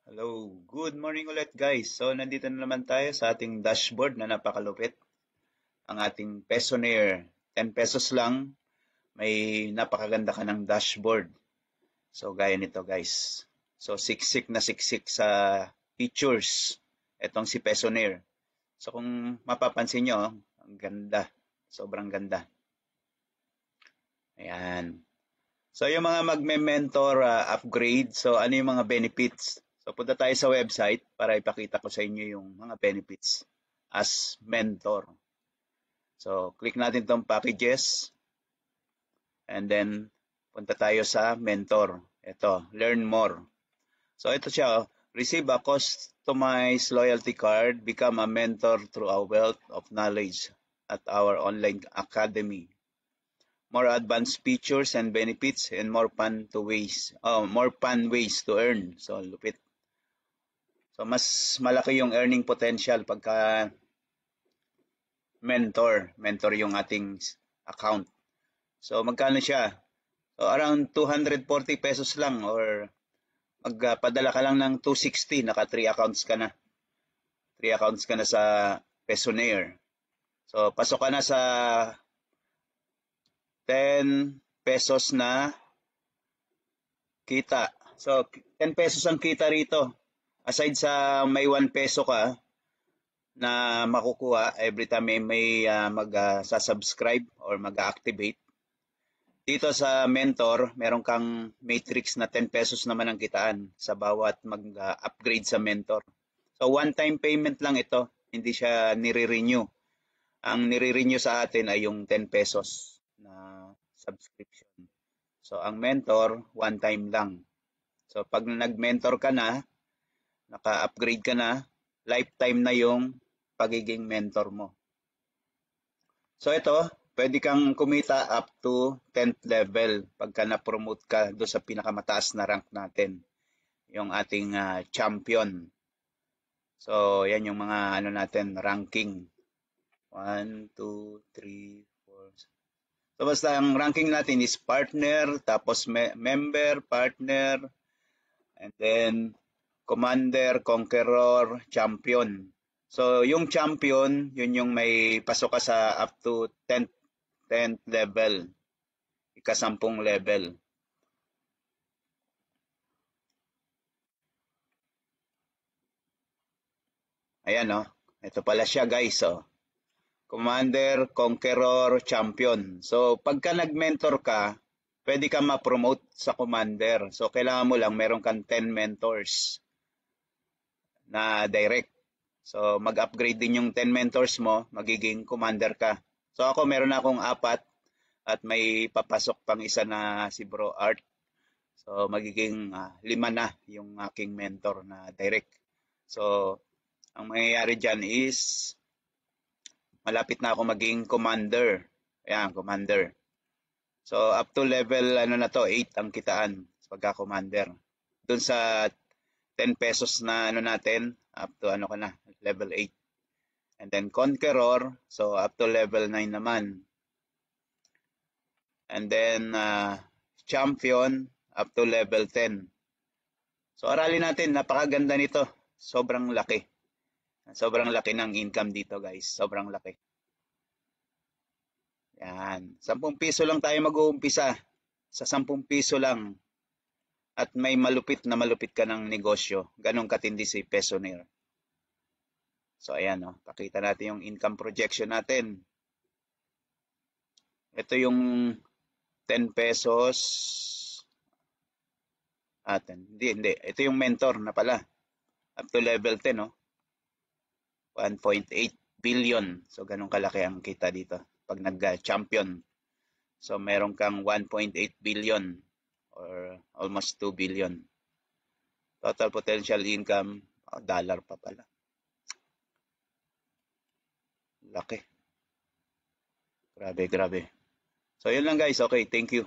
Hello, good morning ulit guys. So nandito na naman tayo sa ating dashboard na napakalupit. Ang ating Pesonaire, 10 pesos lang, may napakaganda ka ng dashboard. So gaya nito guys. So siksik na siksik sa features. Itong si Pesonaire. So kung mapapansin nyo, ang ganda. Sobrang ganda. Ayan. So yung mga magme-mentor upgrade, so ano yung mga benefits? So punta tayo sa website para ipakita ko sa inyo yung mga benefits as mentor. So click natin itong packages and then punta tayo sa mentor. Ito, learn more. So ito siya, receive a customized loyalty card, become a mentor through a wealth of knowledge at our online academy. More advanced features and benefits and more fun ways to earn. So lupit. So mas malaki yung earning potential pagka mentor yung ating account. So magkano siya? So around 240 pesos lang or magpadala ka lang ng 260, naka 3 accounts ka na. 3 accounts ka na sa Pesonaire. So pasok ka na sa 10 pesos na kita. So 10 pesos ang kita rito. Aside sa may 1 peso ka na makukuha every time may mag-subscribe or mag-activate. Dito sa mentor, meron kang matrix na 10 pesos naman ang kitaan sa bawat mag-upgrade sa mentor. So one-time payment lang ito, hindi siya nire-renew. Ang nire-renew sa atin ay yung 10 pesos na subscription. So ang mentor, one time lang. So pag nag-mentor ka na, naka-upgrade ka na, lifetime na yung pagiging mentor mo. So ito, pwede kang kumita up to 10th level pagka na-promote ka doon sa pinakamataas na rank natin, yung ating champion. So yan yung mga natin, ranking. 1, 2, 3, 4. So basta ang ranking natin is partner, tapos member, partner, and then Commander, Conqueror, Champion. So, yung Champion, yun yung may pasok ka sa up to 10th level. Ika-10 level. Ayan, oh. Ito pala siya, guys, oh. Commander, Conqueror, Champion. So, pagka nag-mentor ka, pwede ka ma-promote sa Commander. So, kailangan mo lang meron kang 10 mentors na direct. So, mag-upgrade din yung 10 mentors mo, magiging commander ka. So, ako meron akong 4 at may papasok pang isa na si Bro Art. So, magiging 5 na yung aking mentor na direct. So, ang mangyayari dyan is malapit na ako maging commander. Ayan, commander. So, up to level 8 ang kitaan pagka-commander. Doon sa 10 pesos na natin, up to ka na, level 8. And then Conqueror, so up to level 9 naman. And then Champion, up to level 10. So aralin natin, napakaganda nito. Sobrang laki. Sobrang laki ng income dito guys, sobrang laki. Yan, 10 piso lang tayo mag-uumpisa. Sa 10 piso lang. At may malupit ka ng negosyo. Ganong katindi si Pesonaire. So ayan, pakita natin yung income projection natin. Ito yung 10 pesos. Hindi. Ito yung mentor na pala. Up to level 10, 1.8 billion. So ganun kalaki ang kita dito pag nag-champion. So meron kang 1.8 billion or almost 2 billion. Total potential income, dollar pa pala. Laki. Grabe. So yun lang guys. Okay, thank you.